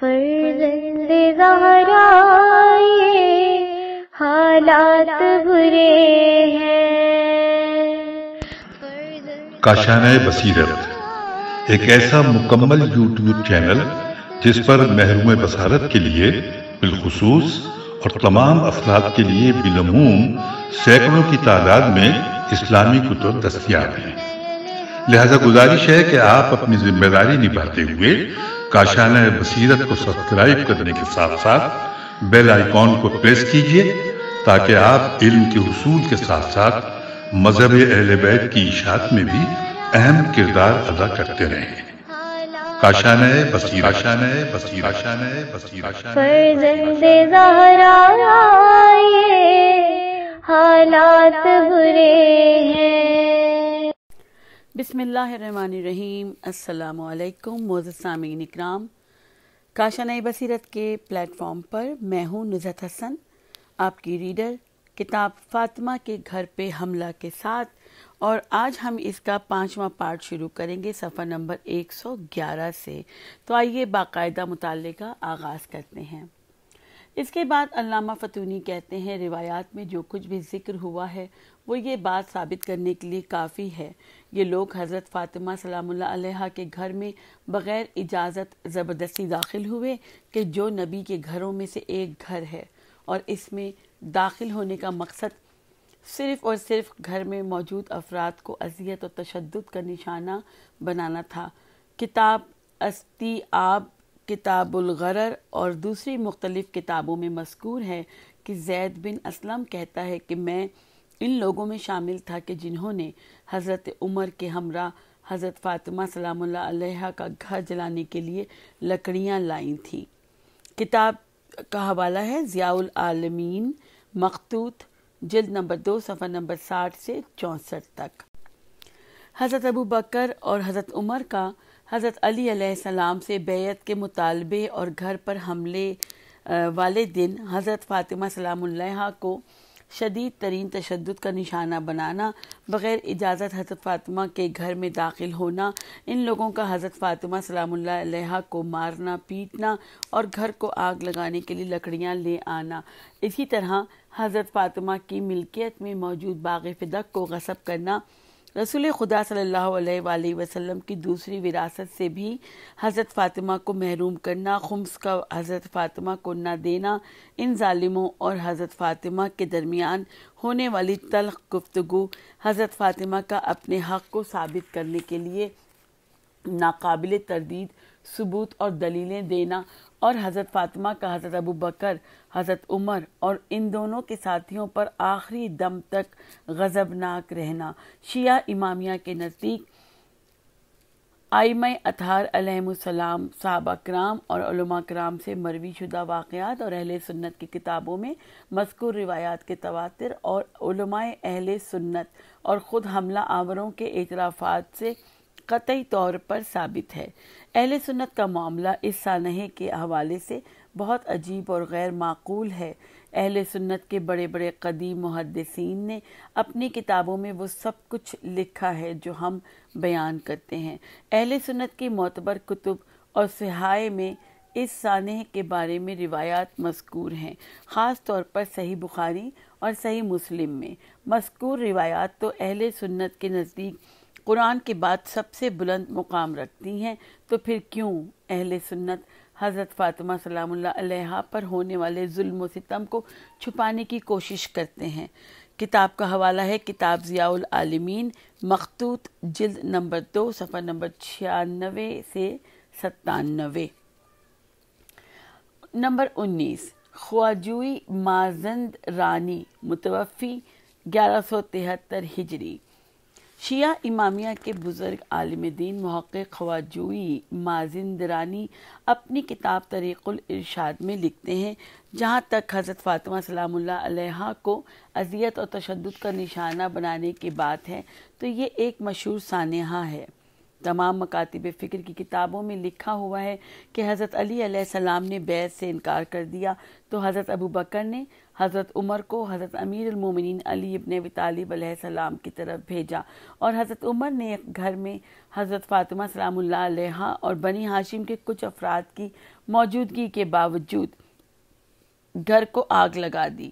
فرزند زہرا یہ حالات برے ہیں۔ کاشانۂ بصیرت ایک ایسا مکمل یوٹیوب چینل جس پر محروم بصارت کے لیے بالخصوص اور تمام افراد کے لیے بالعموم سینکڑوں کی تعداد میں اسلامی کتب دستیاب ہیں۔ لہذا گزارش ہے کہ آپ اپنی ذمہ داری نبھاتے ہوئے کاشانۂ بصیرت کو سبسکرائب کرنے کے ساتھ ساتھ بیل آئیکن کو پریس کیجیے تاکہ آپ علم کے حصول کے ساتھ ساتھ مذہب اہل بیت کی اشاعت میں بھی اہم کردار ادا کرتے رہیں۔ کاشانۂ بصیرت، کاشانۂ بصیرت، کاشانۂ بصیرت۔ فرزند زہرا یہ حالات برے ہیں۔ بسم اللہ الرحمن الرحیم۔ السلام علیکم معزز سامعین اکرام، کاشانۂ بصیرت کے پلیٹ فارم پر میں ہوں نزہت حسن، آپ کی ریڈر کتاب فاطمہ کے گھر پہ حملہ کے ساتھ، اور آج ہم اس کا 5واں پارٹ شروع کریں گے صفحہ نمبر 111 سے۔ تو آئیے باقاعدہ مطالعے کا آغاز کرتے ہیں۔ اس کے بعد علامہ فتونی کہتے ہیں روایات میں جو کچھ بھی ذکر ہوا ہے وہ یہ بات ثابت کرنے کے لیے کافی ہے، یہ لوگ حضرت فاطمہ سلام اللہ علیہا کے گھر میں بغیر اجازت زبردستی داخل ہوئے کہ جو نبی کے گھروں میں سے ایک گھر ہے، اور اس میں داخل ہونے کا مقصد صرف اور صرف گھر میں موجود افراد کو اذیت اور تشدد کا نشانہ بنانا تھا۔ کتاب استیعاب، کتاب الغرر اور دوسری مختلف کتابوں میں مذکور ہے کہ زید بن اسلم کہتا ہے کہ میں ان لوگوں میں شامل تھا کہ جنہوں نے حضرت عمر کے ہمراہ حضرت فاطمہ سلام اللہ علیہا کا گھر جلانے کے لیے لکڑیاں لائیں تھیں۔ کتاب کا حوالہ ہے ضیاء العالمین مخطوط، جلد نمبر 2 صفحہ نمبر 60 سے 64 تک۔ حضرت ابو بکر اور حضرت عمر کا حضرت علی علیہ السلام سے بیعت کے مطالبے اور گھر پر حملے والے دن حضرت فاطمہ سلام اللہ کو شدید ترین تشدد کا نشانہ بنانا، بغیر اجازت حضرت فاطمہ کے گھر میں داخل ہونا، ان لوگوں کا حضرت فاطمہ سلام اللہ علیہا کو مارنا پیٹنا اور گھر کو آگ لگانے کے لیے لکڑیاں لے آنا، اسی طرح حضرت فاطمہ کی ملکیت میں موجود باغ فدق کو غصب کرنا، رسول خدا صلی اللہ علیہ وآلہ وسلم کی دوسری وراثت سے بھی حضرت فاطمہ کو محروم کرنا، خمس کا حضرت فاطمہ کو نہ دینا، ان ظالموں اور حضرت فاطمہ کے درمیان ہونے والی تلخ گفتگو، حضرت فاطمہ کا اپنے حق کو ثابت کرنے کے لیے ناقابل تردید ثبوت اور دلیلیں دینا، اور حضرت فاطمہ کا حضرت ابو بکر، حضرت عمر اور ان دونوں کے ساتھیوں پر آخری دم تک غضبناک رہنا۔ شیعہ امامیہ کے نزدیک ائمہ اطہار علیہم السلام، صحابہ کرام اور علماء کرام سے مروی شدہ واقعات اور اہل سنت کی کتابوں میں مذکور روایات کے تواتر اور علماء اہل سنت اور خود حملہ آوروں کے اعترافات سے قطعی طور پر ثابت ہے۔ اہل سنت کا معاملہ اس سانحے کے حوالے سے بہت عجیب اور غیر معقول ہے۔ اہل سنت کے بڑے بڑے قدیم محدثین نے اپنی کتابوں میں وہ سب کچھ لکھا ہے جو ہم بیان کرتے ہیں۔ اہل سنت کی معتبر کتب اور صحائح میں اس سانحے کے بارے میں روایات مذکور ہیں، خاص طور پر صحیح بخاری اور صحیح مسلم میں مذکور روایات تو اہل سنت کے نزدیک قرآن کے بعد سب سے بلند مقام رکھتی ہیں، تو پھر کیوں اہل سنت حضرت فاطمہ سلام اللہ علیہا پر ہونے والے ظلم و ستم کو چھپانے کی کوشش کرتے ہیں؟ کتاب کا حوالہ ہے کتاب ضیاء العالمین مخطوط، جلد نمبر 2 صفحہ نمبر 96 سے 97۔ نمبر 19، خواجوی مازند رانی، متوفی 1173 ہجری۔ شیعہ امامیہ کے بزرگ عالم دین محقق خواجوی مازندرانی اپنی کتاب طریق الارشاد میں لکھتے ہیں، جہاں تک حضرت فاطمہ سلام اللہ علیہا کو اذیت اور تشدد کا نشانہ بنانے کی بات ہے تو یہ ایک مشہور سانحہ ہے۔ تمام مکاتب فکر کی کتابوں میں لکھا ہوا ہے کہ حضرت علی علیہ السلام نے بیعت سے انکار کر دیا تو حضرت ابو بکر نے حضرت عمر کو حضرت امیر المومنین علی ابن ابی طالب علیہ السلام کی طرف بھیجا، اور حضرت عمر نے ایک گھر میں حضرت فاطمہ سلام اللہ علیہا اور بنی ہاشم کے کچھ افراد کی موجودگی کے باوجود گھر کو آگ لگا دی۔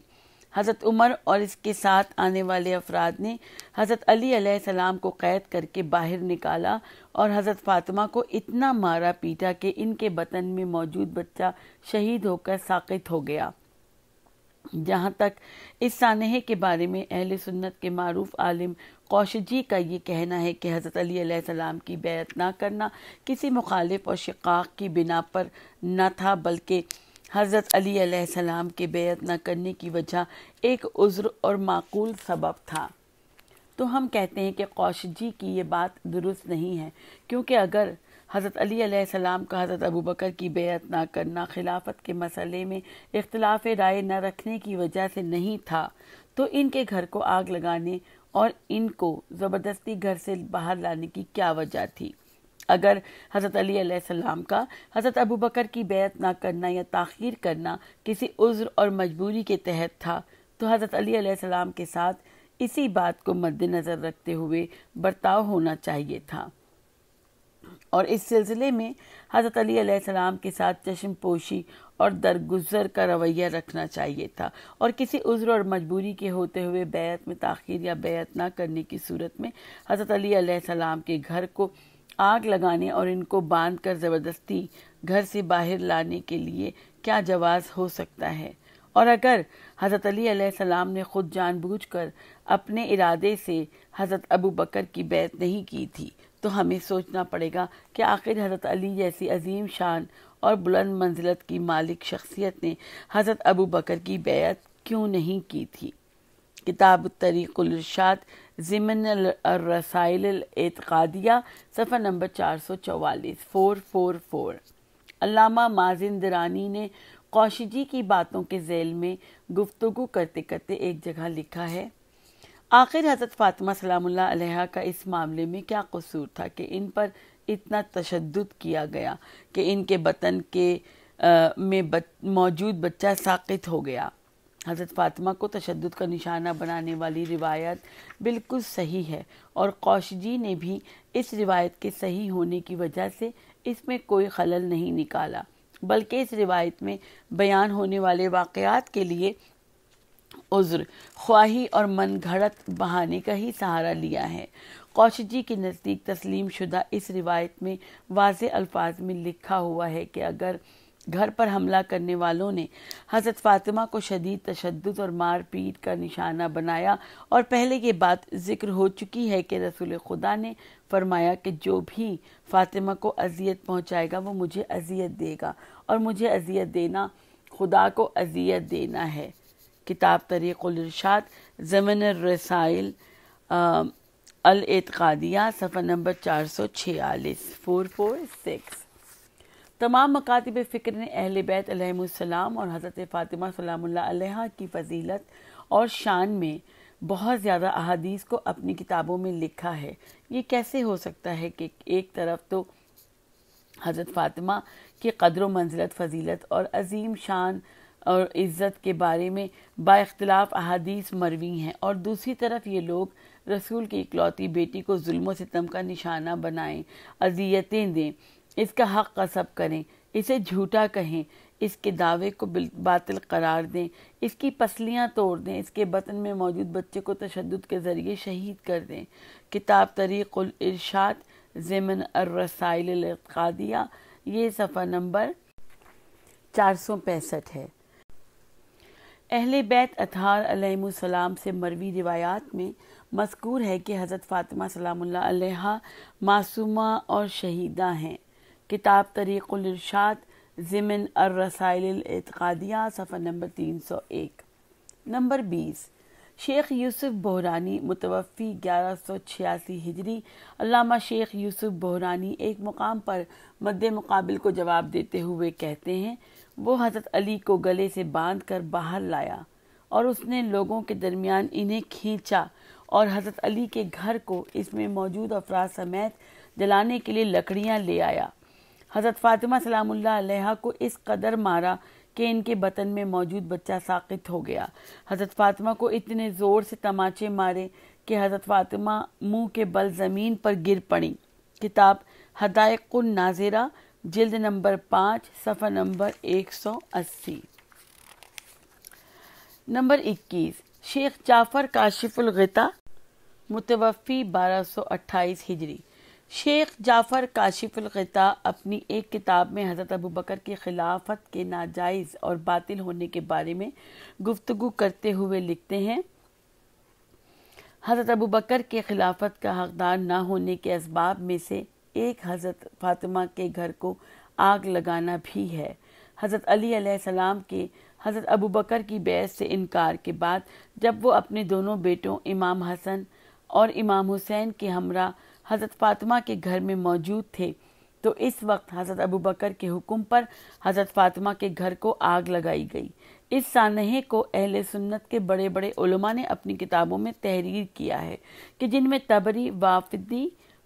حضرت عمر اور اس کے ساتھ آنے والے افراد نے حضرت علی علیہ السلام کو قید کر کے باہر نکالا اور حضرت فاطمہ کو اتنا مارا پیٹا کہ ان کے بطن میں موجود بچہ شہید ہو کر ساقط ہو گیا۔ جہاں تک اس سانحے کے بارے میں اہل سنت کے معروف عالم قوشجی کا یہ کہنا ہے کہ حضرت علی علیہ السلام کی بیعت نہ کرنا کسی مخالف اور شقاق کی بنا پر نہ تھا، بلکہ حضرت علی علیہ السلام کے بیعت نہ کرنے کی وجہ ایک عذر اور معقول سبب تھا۔ تو ہم کہتے ہیں کہ قوشجی کی یہ بات درست نہیں ہے، کیونکہ اگر حضرت علی علیہ السلام کا حضرت ابو بکر کی بیعت نہ کرنا خلافت کے مسئلے میں اختلاف رائے نہ رکھنے کی وجہ سے نہیں تھا تو ان کے گھر کو آگ لگانے اور ان کو زبردستی گھر سے باہر لانے کی کیا وجہ تھی؟ اگر حضرت علی علیہ السلام کا حضرت ابو بکر کی بیعت نہ کرنا یا تاخیر کرنا کسی عذر اور مجبوری کے تحت تھا تو حضرت علی علیہ السلام کے ساتھ اسی بات کو مد نظر رکھتے ہوئے برتاؤ ہونا چاہیے تھا، اور اس سلسلے میں حضرت علی علیہ السلام کے ساتھ چشم پوشی اور درگزر کا رویہ رکھنا چاہیے تھا، اور کسی عذر اور مجبوری کے ہوتے ہوئے بیعت میں تاخیر یا بیعت نہ کرنے کی صورت میں حضرت علی علیہ السلام کے گھر کو آگ لگانے اور ان کو باندھ کر زبردستی گھر سے باہر لانے کے لیے کیا جواز ہو سکتا ہے؟ اور اگر حضرت علی علیہ السلام نے خود جان بوجھ کر اپنے ارادے سے حضرت ابو بکر کی بیعت نہیں کی تھی تو ہمیں سوچنا پڑے گا کہ آخر حضرت علی جیسی عظیم شان اور بلند منزلت کی مالک شخصیت نے حضرت ابو بکر کی بیعت کیوں نہیں کی تھی؟ کتاب الطریق الارشاد ضمن الرسائل الاعتقادیہ صفحہ نمبر 444 444۔ علامہ مازن درانی نے قوشجی کی باتوں کے ذیل میں گفتگو کرتے کرتے ایک جگہ لکھا ہے، آخر حضرت فاطمہ سلام اللہ علیہا کا اس معاملے میں کیا قصور تھا کہ ان پر اتنا تشدد کیا گیا کہ ان کے بطن کے میں موجود بچہ ساقط ہو گیا؟ حضرت فاطمہ کو تشدد کا نشانہ بنانے والی روایت بالکل صحیح ہے، اور قوشجی نے بھی اس روایت کے صحیح ہونے کی وجہ سے اس میں کوئی خلل نہیں نکالا، بلکہ اس روایت میں بیان ہونے والے واقعات کے لیے عذر خواہی اور من گھڑت بہانے کا ہی سہارا لیا ہے۔ قوشجی کے نزدیک تسلیم شدہ اس روایت میں واضح الفاظ میں لکھا ہوا ہے کہ اگر گھر پر حملہ کرنے والوں نے حضرت فاطمہ کو شدید تشدد اور مار پیٹ کا نشانہ بنایا، اور پہلے یہ بات ذکر ہو چکی ہے کہ رسول خدا نے فرمایا کہ جو بھی فاطمہ کو اذیت پہنچائے گا وہ مجھے اذیت دے گا، اور مجھے اذیت دینا خدا کو اذیت دینا ہے۔ کتاب طریق الارشاد ضمن الرسائل الاعتقادیہ صفحہ نمبر 446 446۔ تمام مکاتب فکر نے اہل بیت علیہم السلام اور حضرت فاطمہ سلام اللہ علیہا کی فضیلت اور شان میں بہت زیادہ احادیث کو اپنی کتابوں میں لکھا ہے۔ یہ کیسے ہو سکتا ہے کہ ایک طرف تو حضرت فاطمہ کی قدر و منزلت، فضیلت اور عظیم شان اور عزت کے بارے میں با اختلاف احادیث مروی ہیں، اور دوسری طرف یہ لوگ رسول کی اکلوتی بیٹی کو ظلم و ستم کا نشانہ بنائیں، اذیتیں دیں، اس کا حق غصب کریں، اسے جھوٹا کہیں، اس کے دعوے کو باطل قرار دیں، اس کی پسلیاں توڑ دیں، اس کے بطن میں موجود بچے کو تشدد کے ذریعے شہید کر دیں۔ کتاب طریق الارشاد ضمن الرسائل الاعتقادیہ، یہ صفحہ نمبر 465 ہے۔ اہل بیت اطہار علیہم السلام سے مروی روایات میں مذکور ہے کہ حضرت فاطمہ سلام اللہ علیہا معصومہ اور شہیدہ ہیں۔ کتاب طریق الارشاد ضمن الرسائل الاعتقادیہ صفحہ نمبر 301۔ نمبر 20، شیخ یوسف بحرانی متوفی 1186 ہجری۔ علامہ شیخ یوسف بحرانی ایک مقام پر مد مقابل کو جواب دیتے ہوئے کہتے ہیں، وہ حضرت علی کو گلے سے باندھ کر باہر لایا اور اس نے لوگوں کے درمیان انہیں کھینچا اور حضرت علی کے گھر کو اس میں موجود افراد سمیت جلانے کے لیے لکڑیاں لے آیا۔ حضرت فاطمہ سلام اللہ علیہا کو اس قدر مارا کہ ان کے بطن میں موجود بچہ ساقط ہو گیا۔ حضرت فاطمہ کو اتنے زور سے تماچے مارے کہ حضرت فاطمہ منہ کے بل زمین پر گر پڑیں۔ کتاب حدائق الناظرہ، جلد نمبر 5، صفحہ نمبر 180۔ نمبر 21، شیخ جعفر کاشف الغطا، متوفی 1228 ہجری۔ شیخ جعفر کاشف الغطا اپنی ایک کتاب میں حضرت ابوبکر کی خلافت کے ناجائز اور باطل ہونے کے بارے میں گفتگو کرتے ہوئے لکھتے ہیں، حضرت ابوبکر کے خلافت کا حقدار نہ ہونے کے اسباب میں سے ایک حضرت فاطمہ کے گھر کو آگ لگانا بھی ہے۔ حضرت علی علیہ السلام کے حضرت ابوبکر کی بیعت سے انکار کے بعد جب وہ اپنے دونوں بیٹوں امام حسن اور امام حسین کے ہمراہ حضرت فاطمہ کے گھر میں موجود تھے تو اس وقت حضرت ابوبکر کے حکم پر حضرت فاطمہ کے گھر کو آگ لگائی گئی۔ اس سانحے کو اہل سنت کے بڑے بڑے علماء نے اپنی کتابوں میں تحریر کیا ہے کہ جن میں طبری،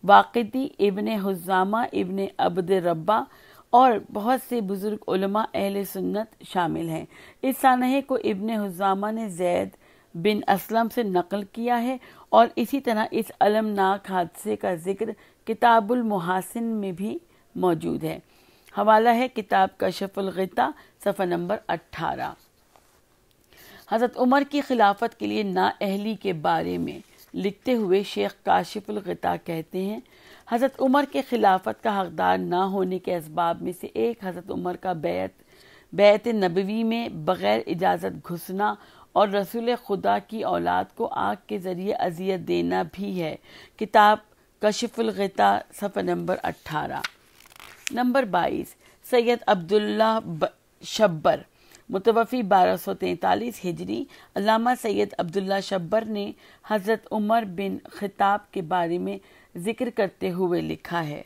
واقدی، ابن حزامہ، ابن عبد ربہ اور بہت سے بزرگ علماء اہل سنت شامل ہیں۔ اس سانحے کو ابن حزامہ نے زید بن اسلم سے نقل کیا ہے اور اسی طرح اس المناک حادثے کا ذکر کتاب المحاسن میں بھی موجود ہے۔ حوالہ ہے کتاب کشف الغطا، صفحہ نمبر 18۔ حضرت عمر کی خلافت کے لیے نااہلی کے بارے میں لکھتے ہوئے شیخ کاشف الغطا کہتے ہیں، حضرت عمر کے خلافت کا حقدار نہ ہونے کے اسباب میں سے ایک حضرت عمر کا بیعت نبوی میں بغیر اجازت گھسنا اور رسول خدا کی اولاد کو آگ کے ذریعے اذیت دینا بھی ہے۔ کتاب کشف الغطا، صفحہ نمبر 18۔ نمبر 22، سید عبداللہ شبر، متوفی 1243 ہجری۔ علامہ سید عبداللہ شبر نے حضرت عمر بن خطاب کے بارے میں ذکر کرتے ہوئے لکھا ہے،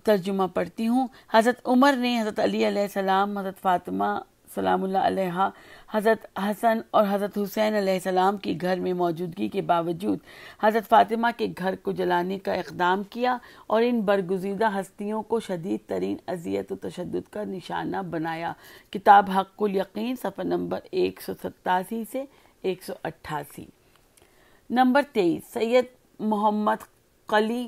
ترجمہ پڑھتی ہوں۔ حضرت عمر نے حضرت علی علیہ السلام، حضرت فاطمہ سلام اللہ علیہا، حضرت حسن اور حضرت حسین علیہ السلام کی گھر میں موجودگی کے باوجود حضرت فاطمہ کے گھر کو جلانے کا اقدام کیا اور ان برگزیدہ ہستیوں کو شدید ترین اذیت و تشدد کا نشانہ بنایا۔ کتاب حق الیقین، صفحہ نمبر 187 سے 188۔ نمبر 23، سید محمد قلی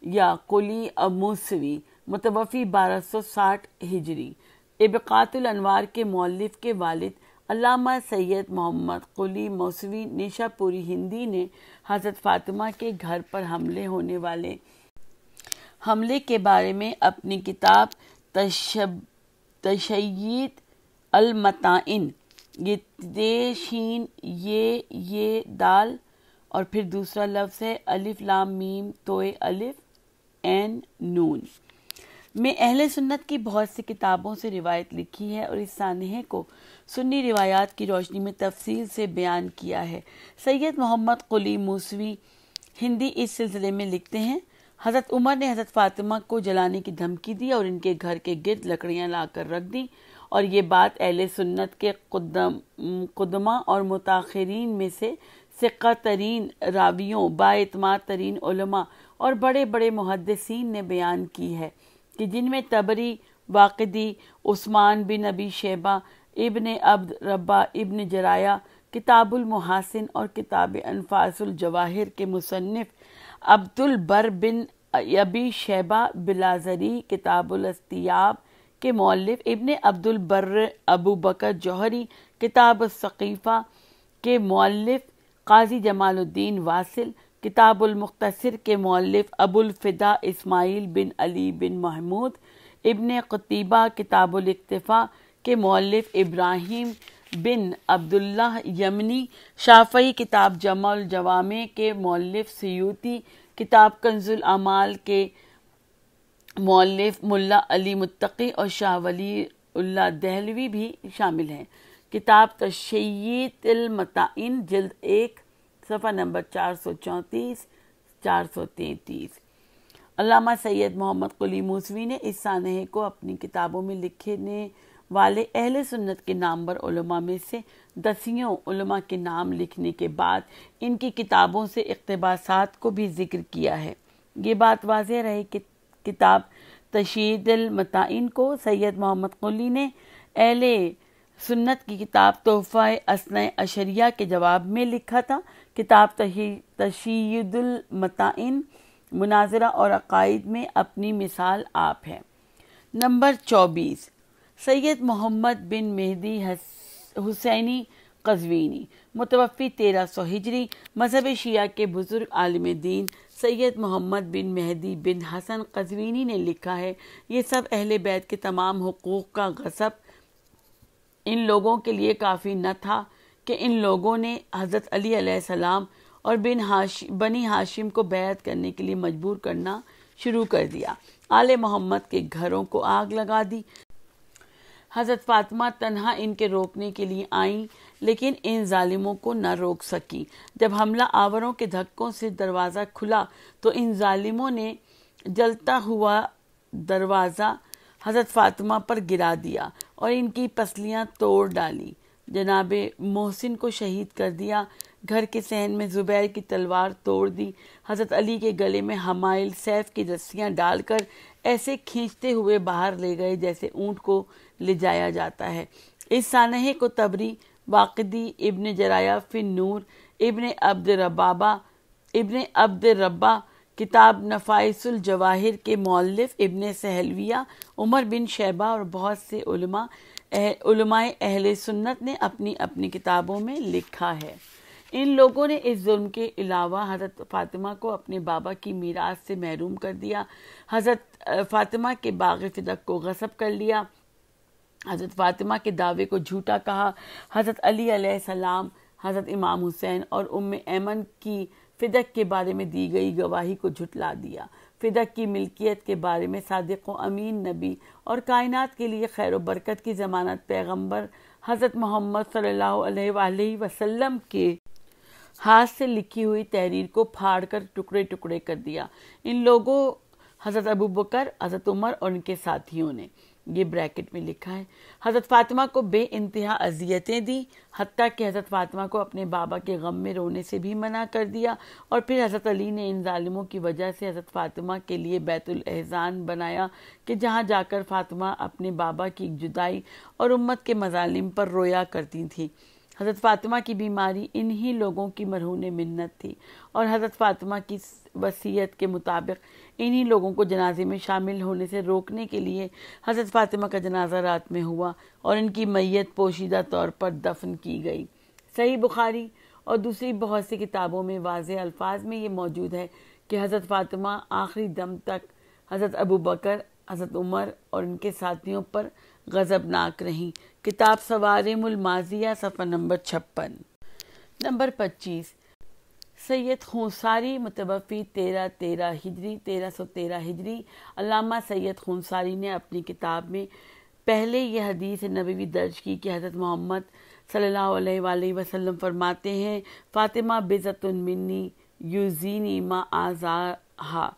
یا قلی موسوی، متوفی 1260 ہجری۔ ابقات الانوار کے مؤلف کے والد علامہ سید محمد قلی موسوی نیشا پوری ہندی نے حضرت فاطمہ کے گھر پر ہونے والے حملے کے بارے میں اپنی کتاب تشییع المتائن، یہ شین یہ دال اور پھر دوسرا لفظ ہے الف لام میم توئے الف این نون، میں اہل سنت کی بہت سی کتابوں سے روایت لکھی ہے اور اس سانحے کو سنی روایات کی روشنی میں تفصیل سے بیان کیا ہے۔ سید محمد قلی موسوی ہندی اس سلسلے میں لکھتے ہیں، حضرت عمر نے حضرت فاطمہ کو جلانے کی دھمکی دی اور ان کے گھر کے گرد لکڑیاں لا کر رکھ دیں، اور یہ بات اہل سنت کے قدماء اور متاخرین میں سے ثقہ ترین راویوں، بااعتماد ترین علماء اور بڑے بڑے محدثین نے بیان کی ہے کہ جن میں طبری، واقدی، عثمان بن ابی شیبہ، ابن عبد ربہ، ابن جرایہ، کتاب المحاسن اور کتاب انفاس الجواہر کے مصنف عبد البر بن ابی شیبہ بلازری، کتاب الاستیاب کے مؤلف ابن عبد البر ابو بکر جوہری، کتاب الثقیفہ کے مؤلف قاضی جمال الدین واصل، کتاب المختصر کے مؤلف ابو الفدا اسماعیل بن علی بن محمود، ابن قتیبہ کتاب الاکتفاء کے مؤلف ابراہیم بن عبداللہ یمنی، شافعی کتاب جمع الجوامع کے مؤلف سیوطی، کتاب کنز الاعمال کے مؤلف ملا علی متقی اور شاہ ولی اللہ دہلوی بھی شامل ہیں۔ کتاب تشییع المتائن، جلد 1، صفحہ نمبر 434 433۔ علامہ سید محمد قلی موسوی نے اس سانحے کو اپنی کتابوں میں لکھنے والے اہل سنت کے نامور علماء میں سے دسیوں علماء کے نام لکھنے کے بعد ان کی کتابوں سے اقتباسات کو بھی ذکر کیا ہے۔ یہ بات واضح رہے کہ کتاب تشیید المتائن کو سید محمد قلی نے اہل سنت کی کتاب تحفہ اثنا عشریہ کے جواب میں لکھا تھا۔ کتاب تشیید المتائن مناظرہ اور عقائد میں اپنی مثال آپ ہے۔ نمبر 24، سید محمد بن مہدی حسینی قزوینی، متوفی 1300 ہجری، مذہب شیعہ کے بزرگ عالم دین سید محمد بن مہدی بن حسن قزوینی نے لکھا ہے، یہ سب اہل بیت کے تمام حقوق کا غصب ان لوگوں کے لیے کافی نہ تھا کہ ان لوگوں نے حضرت علی علیہ السلام اور بنی ہاشم کو بیعت کرنے کے لیے مجبور کرنا شروع کر دیا، آل محمد کے گھروں کو آگ لگا دی۔ حضرت فاطمہ تنہا ان کے روکنے کے لیے آئیں، لیکن ان ظالموں کو نہ روک سکی۔ جب حملہ آوروں کے دھکوں سے دروازہ کھلا تو ان ظالموں نے جلتا ہوا دروازہ حضرت فاطمہ پر گرا دیا اور ان کی پسلیاں توڑ ڈالی، جناب محسن کو شہید کر دیا، گھر کے صحن میں زبیر کی تلوار توڑ دی، حضرت علی کے گلے میں حمائل سیف کی رسیاں ڈال کر ایسے کھینچتے ہوئے باہر لے گئے جیسے اونٹ کو لے جایا جاتا ہے۔ اس سانحے کو طبری، واقدی، ابن جرایہ فی النور، ابن عبد ربہ کتاب نفائس الجواہر کے مؤلف ابن سہلویہ، عمر بن شیبہ اور بہت سے علماء اہل سنت نے اپنی اپنی کتابوں میں لکھا ہے۔ ان لوگوں نے اس ظلم کے علاوہ حضرت فاطمہ کو اپنے بابا کی میراث سے محروم کر دیا، حضرت فاطمہ کے باغ فدق کو غصب کر لیا، حضرت فاطمہ کے دعوے کو جھوٹا کہا، حضرت علی علیہ السلام، حضرت امام حسین اور ام ایمن کی فدق کے بارے میں دی گئی گواہی کو جھٹلا دیا، فدق کی ملکیت کے بارے میں صادق و امین نبی اور کائنات کے لیے خیر و برکت کی ضمانت پیغمبر حضرت محمد صلی اللہ علیہ وآلہ وسلم کے ہاتھ سے لکھی ہوئی تحریر کو پھاڑ کر ٹکڑے ٹکڑے کر دیا۔ ان لوگوں حضرت ابوبکر، حضرت عمر اور ان کے ساتھیوں نے، یہ بریکٹ میں لکھا ہے، حضرت فاطمہ کو بے انتہا اذیتیں دی، حتیٰ کہ حضرت فاطمہ کو اپنے بابا کے غم میں رونے سے بھی منع کر دیا، اور پھر حضرت علی نے ان ظالموں کی وجہ سے حضرت فاطمہ کے لیے بیت الاحزان بنایا کہ جہاں جا کر فاطمہ اپنے بابا کی جدائی اور امت کے مظالم پر رویا کرتی تھی۔ حضرت فاطمہ کی بیماری انہی لوگوں کی مرہون منت تھی، اور حضرت فاطمہ کی وصیت کے مطابق انہی لوگوں کو جنازے میں شامل ہونے سے روکنے کے لیے حضرت فاطمہ کا جنازہ رات میں ہوا اور ان کی میت پوشیدہ طور پر دفن کی گئی۔ صحیح بخاری اور دوسری بہت سی کتابوں میں واضح الفاظ میں یہ موجود ہے کہ حضرت فاطمہ آخری دم تک حضرت ابوبکر، حضرت عمر اور ان کے ساتھیوں پر غضبناک رہیں۔ کتاب صوارم الماضیہ صفحہ نمبر 56۔ نمبر 25، سید خونساری، متوفی 1313 ہجری۔ علامہ سید خونساری نے اپنی کتاب میں پہلے یہ حدیث نبوی درج کی کہ حضرت محمد صلی اللہ علیہ وآلہ وسلم فرماتے ہیں، فاطمہ بضعۃ منی یؤذینی ما آذاہا،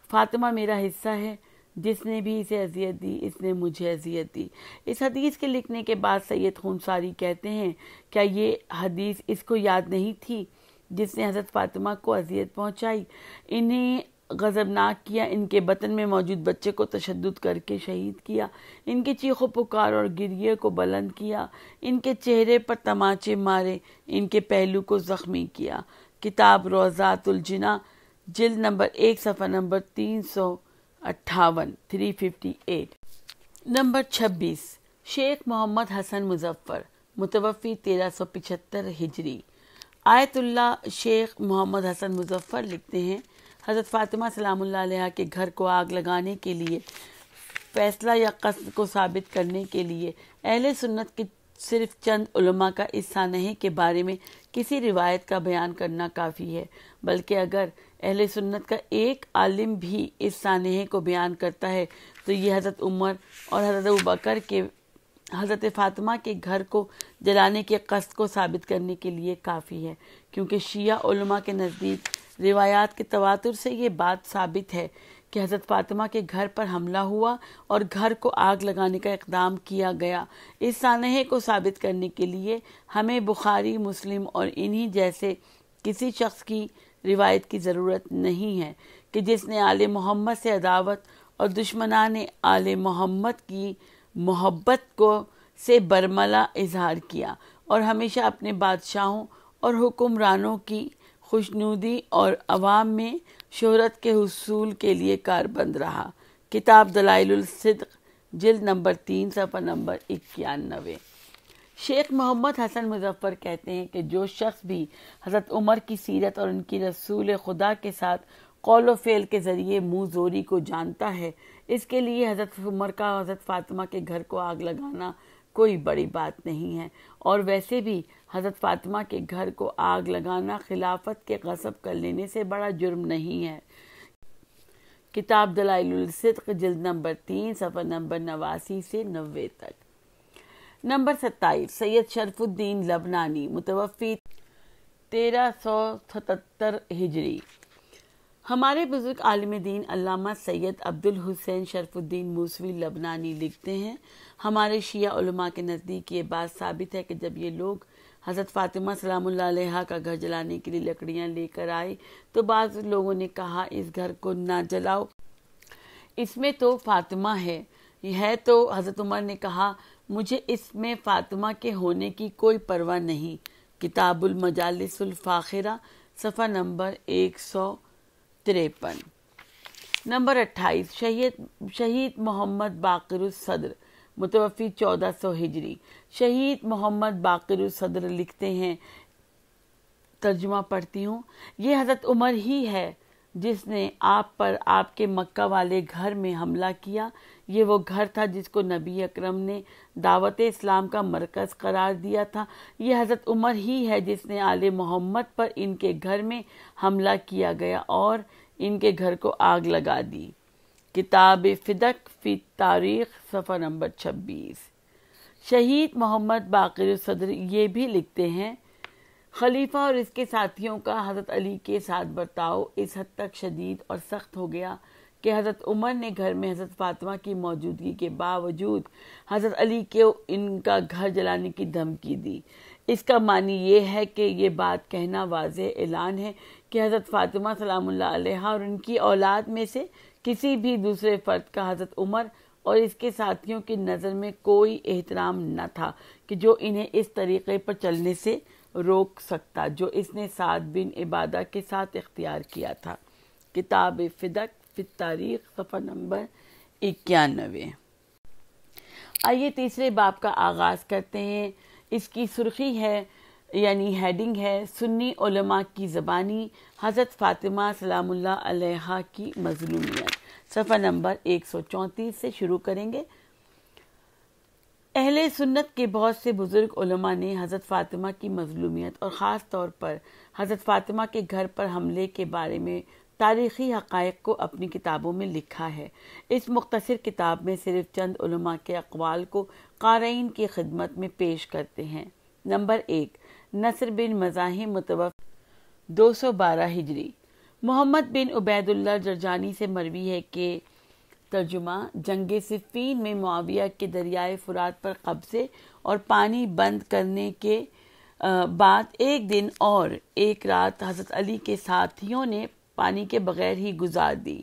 فاطمہ میرا حصہ ہے، جس نے بھی اسے اذیت دی اس نے مجھے اذیت دی۔ اس حدیث کے لکھنے کے بعد سید خونساری کہتے ہیں، کیا یہ حدیث اس کو یاد نہیں تھی جس نے حضرت فاطمہ کو اذیت پہنچائی، انہیں غضبناک کیا، ان کے بطن میں موجود بچے کو تشدد کر کے شہید کیا، ان کی چیخ و پکار اور گریے کو بلند کیا، ان کے چہرے پر تماچے مارے، ان کے پہلو کو زخمی کیا۔ کتاب روضات الجناح، جلد نمبر 1 صفحہ نمبر 358۔ نمبر 26، شیخ محمد حسن مظفر، متوفی 1375 ہجری۔ آیت اللہ شیخ محمد حسن مظفر لکھتے ہیں، حضرت فاطمہ سلام اللہ علیہ کے گھر کو آگ لگانے کے لیے فیصلہ یا قصد کو ثابت کرنے کے لیے اہل سنت کے صرف چند علماء کا اس سانحے کے بارے میں کسی روایت کا بیان کرنا کافی ہے، بلکہ اگر اہل سنت کا ایک عالم بھی اس سانحے کو بیان کرتا ہے تو یہ حضرت عمر اور حضرت ابوبکر کے حضرت فاطمہ کے گھر کو جلانے کے قصد کو ثابت کرنے کے لیے کافی ہے، کیونکہ شیعہ علماء کے نزدیک روایات کے تواتر سے یہ بات ثابت ہے کہ حضرت فاطمہ کے گھر پر حملہ ہوا اور گھر کو آگ لگانے کا اقدام کیا گیا۔ اس سانحے کو ثابت کرنے کے لیے ہمیں بخاری، مسلم اور انہی جیسے کسی شخص کی روایت کی ضرورت نہیں ہے، کہ جس نے آل محمد سے عداوت اور دشمنان آل محمد کی محبت کو سے برملا اظہار کیا اور ہمیشہ اپنے بادشاہوں اور حکمرانوں کی خوشنودی اور عوام میں شہرت کے حصول کے لیے کاربند رہا۔ کتاب دلائل الصدق، جلد نمبر 3، صفحہ نمبر 91۔ شیخ محمد حسن مظفر کہتے ہیں کہ جو شخص بھی حضرت عمر کی سیرت اور ان کی رسول خدا کے ساتھ قول و فعل کے ذریعے منہ زوری کو جانتا ہے، اس کے لیے حضرت عمر کا حضرت فاطمہ کے گھر کو آگ لگانا کوئی بڑی بات نہیں ہے، اور ویسے بھی حضرت فاطمہ کے گھر کو آگ لگانا خلافت کے غصب کر لینے سے بڑا جرم نہیں ہے۔ کتاب دلائل الصدق، جلد نمبر 3، صفحہ نمبر 89 سے 90 تک۔ نمبر 27، سید شرف الدین لبنانی، متوفی 1377 ہجری۔ ہمارے بزرگ عالم دین علامہ سید عبد الحسین شرف الدین موسوی لبنانی لکھتے ہیں، ہمارے شیعہ علماء کے نزدیک یہ بات ثابت ہے کہ جب یہ لوگ حضرت فاطمہ سلام اللہ علیہا کا گھر جلانے کے لیے لکڑیاں لے کر آئے تو بعض لوگوں نے کہا اس گھر کو نہ جلاؤ، اس میں تو فاطمہ ہے تو حضرت عمر نے کہا مجھے اس میں فاطمہ کے ہونے کی کوئی پرواہ نہیں۔ کتاب المجالس الفاخرہ، صفحہ نمبر 153۔ نمبر 28، شہید محمد باقر الصدر، متوفی 1400 ہجری۔ شہید محمد باقر الصدر لکھتے ہیں، ترجمہ پڑھتی ہوں، یہ حضرت عمر ہی ہے جس نے آپ پر آپ کے مکہ والے گھر میں حملہ کیا۔ یہ وہ گھر تھا جس کو نبی اکرم نے دعوت اسلام کا مرکز قرار دیا تھا۔ یہ حضرت عمر ہی ہے جس نے آل محمد پر ان کے گھر میں حملہ کیا گیا اور ان کے گھر کو آگ لگا دی۔ کتاب فدق فی تاریخ، صفحہ نمبر 26۔ شہید محمد باقر الصدر یہ بھی لکھتے ہیں، خلیفہ اور اس کے ساتھیوں کا حضرت علی کے ساتھ برتاؤ اس حد تک شدید اور سخت ہو گیا کہ حضرت عمر نے گھر میں حضرت فاطمہ کی موجودگی کے باوجود حضرت علی کو ان کا گھر جلانے کی دھمکی دی۔ اس کا معنی یہ ہے کہ یہ بات کہنا واضح اعلان ہے کہ حضرت فاطمہ سلام اللہ علیہا اور ان کی اولاد میں سے کسی بھی دوسرے فرد کا حضرت عمر اور اس کے ساتھیوں کی نظر میں کوئی احترام نہ تھا کہ جو انہیں اس طریقے پر چلنے سے روک سکتا جو اس نے سعد بن عبادہ کے ساتھ اختیار کیا تھا۔ کتاب فدق فی تاریخ، صفحہ نمبر 91۔ آئیے تیسرے باب کا آغاز کرتے ہیں۔ اس کی سرخی ہے یعنی ہیڈنگ ہے، سنی علماء کی زبانی حضرت فاطمہ سلام اللہ علیہا کی مظلومیت، صفحہ نمبر 134 سے شروع کریں گے۔ اہل سنت کے بہت سے بزرگ علماء نے حضرت فاطمہ کی مظلومیت اور خاص طور پر حضرت فاطمہ کے گھر پر حملے کے بارے میں تاریخی حقائق کو اپنی کتابوں میں لکھا ہے۔ اس مختصر کتاب میں صرف چند علماء کے اقوال کو قارئین کی خدمت میں پیش کرتے ہیں۔ نمبر 1، نصر بن مزاحم، متوفی 212 ہجری۔ محمد بن عبید اللہ جرجانی سے مروی ہے کہ ترجمہ، جنگ صفین میں معاویہ کے دریائے فرات پر قبضے اور پانی بند کرنے کے بعد ایک دن اور ایک رات حضرت علی کے ساتھیوں نے پانی کے بغیر ہی گزار دی۔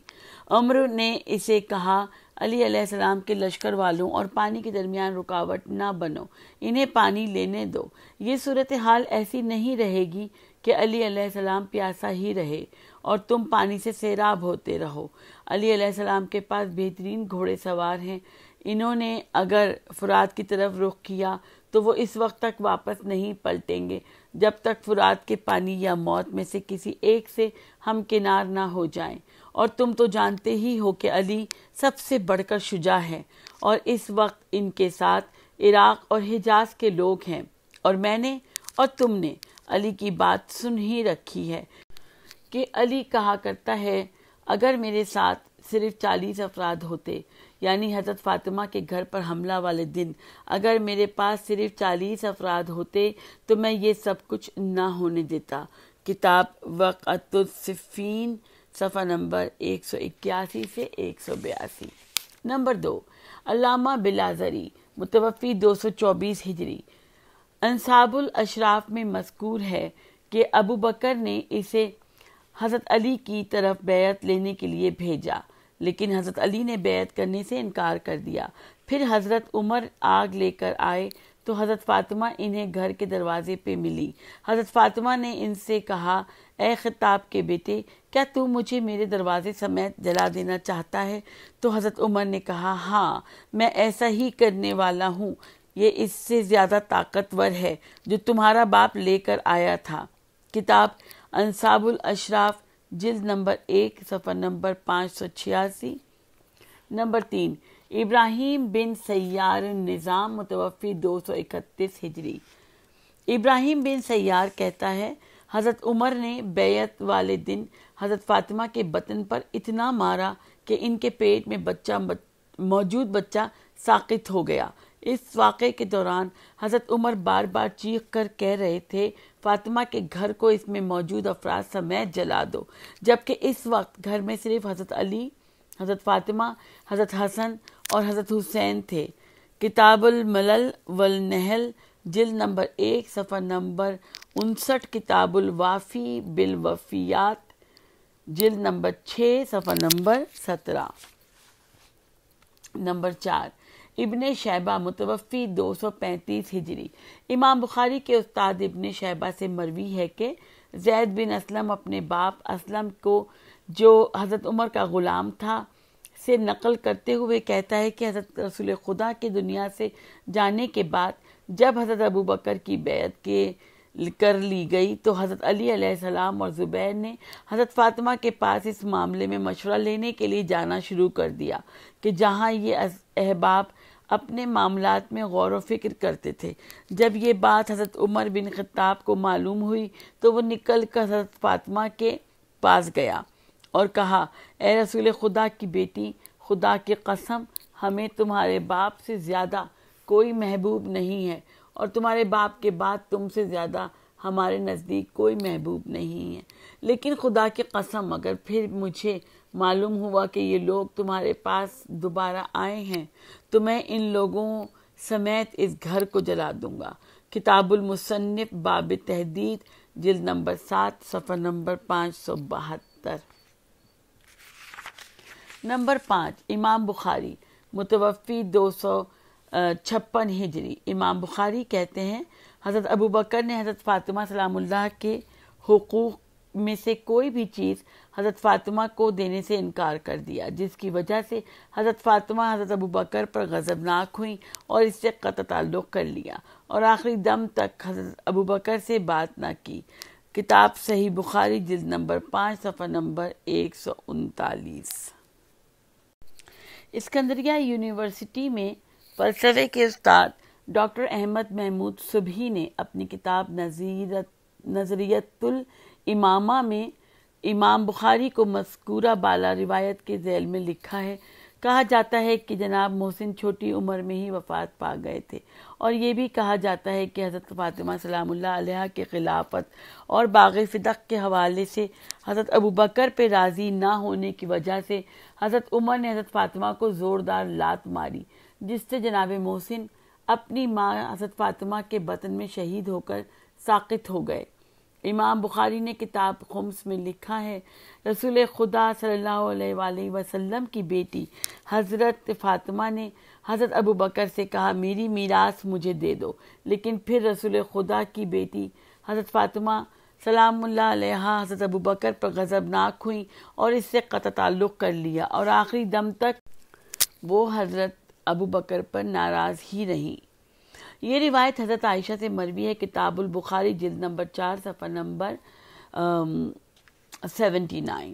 عمر نے اسے کہا، علی علیہ السلام کے لشکر والوں اور پانی کے درمیان رکاوٹ نہ بنو، انہیں پانی لینے دو۔ یہ صورتحال ایسی نہیں رہے گی کہ علی علیہ السلام پیاسا ہی رہے اور تم پانی سے سیراب ہوتے رہو۔ علی علیہ السلام کے پاس بہترین گھوڑے سوار ہیں، انہوں نے اگر فرات کی طرف رخ کیا تو وہ اس وقت تک واپس نہیں پلٹیں گے جب تک فرات کے پانی یا موت میں سے کسی ایک سے ہمکنار نہ ہو جائیں، اور تم تو جانتے ہی ہو کہ علی سب سے بڑھ کر شجاع ہے اور اس وقت ان کے ساتھ عراق اور حجاز کے لوگ ہیں، اور میں نے اور تم نے علی کی بات سن ہی رکھی ہے کہ علی کہا کرتا ہے، اگر میرے ساتھ صرف 40 افراد ہوتے، یعنی حضرت فاطمہ کے گھر پر حملہ والے دن اگر میرے پاس صرف 40 افراد ہوتے تو میں یہ سب کچھ نہ ہونے دیتا۔ کتاب وقعۃ الصفین، صفحہ نمبر 181 سے 182۔ نمبر 2، علامہ بلازری، متوفی 224 ہجری۔ انصاب الاشراف میں مذکور ہے کہ ابو بکر نے اسے حضرت علی کی طرف بیعت لینے کے لیے بھیجا، لیکن حضرت علی نے بیعت کرنے سے انکار کر دیا۔ پھر حضرت عمر آگ لے کر آئے تو حضرت فاطمہ انہیں گھر کے دروازے پہ ملی۔ حضرت فاطمہ نے ان سے کہا، اے خطاب کے بیٹے، کیا تو مجھے میرے دروازے سمیت جلا دینا چاہتا ہے؟ تو حضرت عمر نے کہا، ہاں، میں ایسا ہی کرنے والا ہوں، یہ اس سے زیادہ طاقتور ہے جو تمہارا باپ لے کر آیا تھا۔ کتاب انصاب الاشراف، جلد نمبر 1، صفحہ نمبر 586۔ نمبر 3، ابراہیم بن سیار النظام، متوفی 231 ہجری۔ ابراہیم بن سیار کہتا ہے، حضرت عمر نے بیعت والے دن حضرت فاطمہ کے بطن پر اتنا مارا کہ ان کے پیٹ میں موجود بچہ ساقط ہو گیا۔ اس واقعے کے دوران حضرت عمر بار بار چیخ کر کہہ رہے تھے، فاطمہ کے گھر کو اس میں موجود افراد سمیت جلا دو، جبکہ اس وقت گھر میں صرف حضرت علی، حضرت فاطمہ، حضرت حسن اور حضرت حسین تھے۔ کتاب الملل والنحل، جلد نمبر 1، صفحہ نمبر 59۔ کتاب الوافی بالوفیات، جلد نمبر 6، صفحہ نمبر 17۔ نمبر 4، ابن شیبہ، متوفی 235 ہجری۔ امام بخاری کے استاد ابن شیبہ سے مروی ہے کہ زید بن اسلم اپنے باپ اسلم کو، جو حضرت عمر کا غلام تھا، سے نقل کرتے ہوئے کہتا ہے کہ حضرت رسول خدا کے دنیا سے جانے کے بعد جب حضرت ابوبکر کی بیعت کر لی گئی تو حضرت علی علیہ السلام اور زبیر نے حضرت فاطمہ کے پاس اس معاملے میں مشورہ لینے کے لیے جانا شروع کر دیا کہ جہاں یہ احباب اپنے معاملات میں غور و فکر کرتے تھے۔ جب یہ بات حضرت عمر بن خطاب کو معلوم ہوئی تو وہ نکل کر حضرت فاطمہ کے پاس گیا اور کہا، اے رسول خدا کی بیٹی، خدا کی قسم، ہمیں تمہارے باپ سے زیادہ کوئی محبوب نہیں ہے اور تمہارے باپ کے بعد تم سے زیادہ ہمارے نزدیک کوئی محبوب نہیں ہے، لیکن خدا کی قسم اگر پھر مجھے معلوم ہوا کہ یہ لوگ تمہارے پاس دوبارہ آئے ہیں تو میں ان لوگوں سمیت اس گھر کو جلا دوں گا۔ کتاب المصنف، باب تحدید، جلد نمبر 7، صفحہ نمبر 572۔ نمبر 5، امام بخاری، متوفی 256 ہجری۔ امام بخاری کہتے ہیں، حضرت ابوبکر نے حضرت فاطمہ سلام اللہ کے حقوق میں سے کوئی بھی چیز حضرت فاطمہ کو دینے سے انکار کر دیا، جس کی وجہ سے حضرت فاطمہ حضرت ابوبکر پر غضبناک ہوئیں اور اس سے قطع تعلق کر لیا اور آخری دم تک حضرت ابوبکر سے بات نہ کی۔ کتاب صحیح بخاری، جلد نمبر 5، صفحہ نمبر 139۔ اسکندریہ یونیورسٹی میں فلسفے کے استاد ڈاکٹر احمد محمود صبحی نے اپنی کتاب نظریۃ الامامہ میں امام بخاری کو مذکورہ بالا روایت کے ذیل میں لکھا ہے۔ کہا جاتا ہے کہ جناب محسن چھوٹی عمر میں ہی وفات پا گئے تھے، اور یہ بھی کہا جاتا ہے کہ حضرت فاطمہ سلام اللہ علیہا کے خلافت اور باغ فدق کے حوالے سے حضرت ابوبکر پہ راضی نہ ہونے کی وجہ سے حضرت عمر نے حضرت فاطمہ کو زوردار لات ماری، جس سے جناب محسن اپنی ماں حضرت فاطمہ کے بطن میں شہید ہو کر ساقط ہو گئے۔ امام بخاری نے کتاب خمس میں لکھا ہے، رسول خدا صلی اللہ علیہ وآلہ وسلم کی بیٹی حضرت فاطمہ نے حضرت ابوبکر سے کہا، میری میراث مجھے دے دو، لیکن پھر رسول خدا کی بیٹی حضرت فاطمہ سلام اللہ علیہا حضرت ابوبکر پر غضبناک ہوئیں اور اس سے قطع تعلق کر لیا اور آخری دم تک وہ حضرت ابوبکر پر ناراض ہی رہیں۔ یہ روایت حضرت عائشہ سے مروی ہے، کتاب البخاری، جلد نمبر 4، صفحہ نمبر 79۔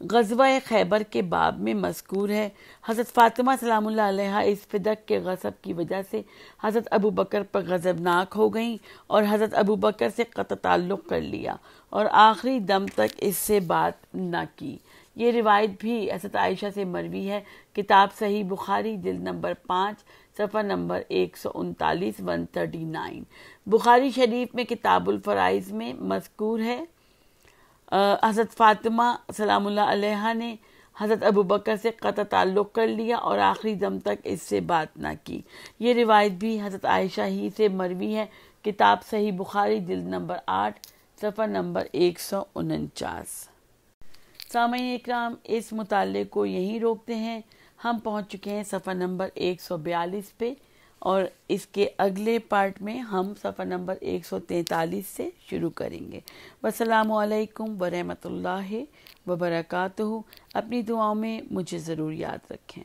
غزوہ خیبر کے باب میں مذکور ہے، حضرت فاطمہ سلام اللہ علیہا اس فدق کے غصب کی وجہ سے حضرت ابوبکر پر غضبناک ہو گئیں اور حضرت ابوبکر سے قطع تعلق کر لیا اور آخری دم تک اس سے بات نہ کی۔ یہ روایت بھی حضرت عائشہ سے مروی ہے، کتاب صحیح بخاری، جلد نمبر 5، صفحہ نمبر 139 139۔ بخاری شریف میں کتاب الفرائض میں مذکور ہے، حضرت فاطمہ سلام اللہ علیہا نے حضرت ابوبکر سے قطع تعلق کر لیا اور آخری دم تک اس سے بات نہ کی۔ یہ روایت بھی حضرت عائشہ ہی سے مروی ہے، کتاب صحیح بخاری، جلد نمبر 8، صفحہ نمبر 149۔ سامعین اکرام، اس مطالعے کو یہیں روکتے ہیں. ہم پہنچ چکے ہیں صفحہ نمبر 142 پہ، اور اس کے اگلے پارٹ میں ہم صفحہ نمبر 143 سے شروع کریں گے. والسلام علیکم ورحمۃ اللہ وبرکاتہ. اپنی دعاؤں میں مجھے ضرور یاد رکھیں.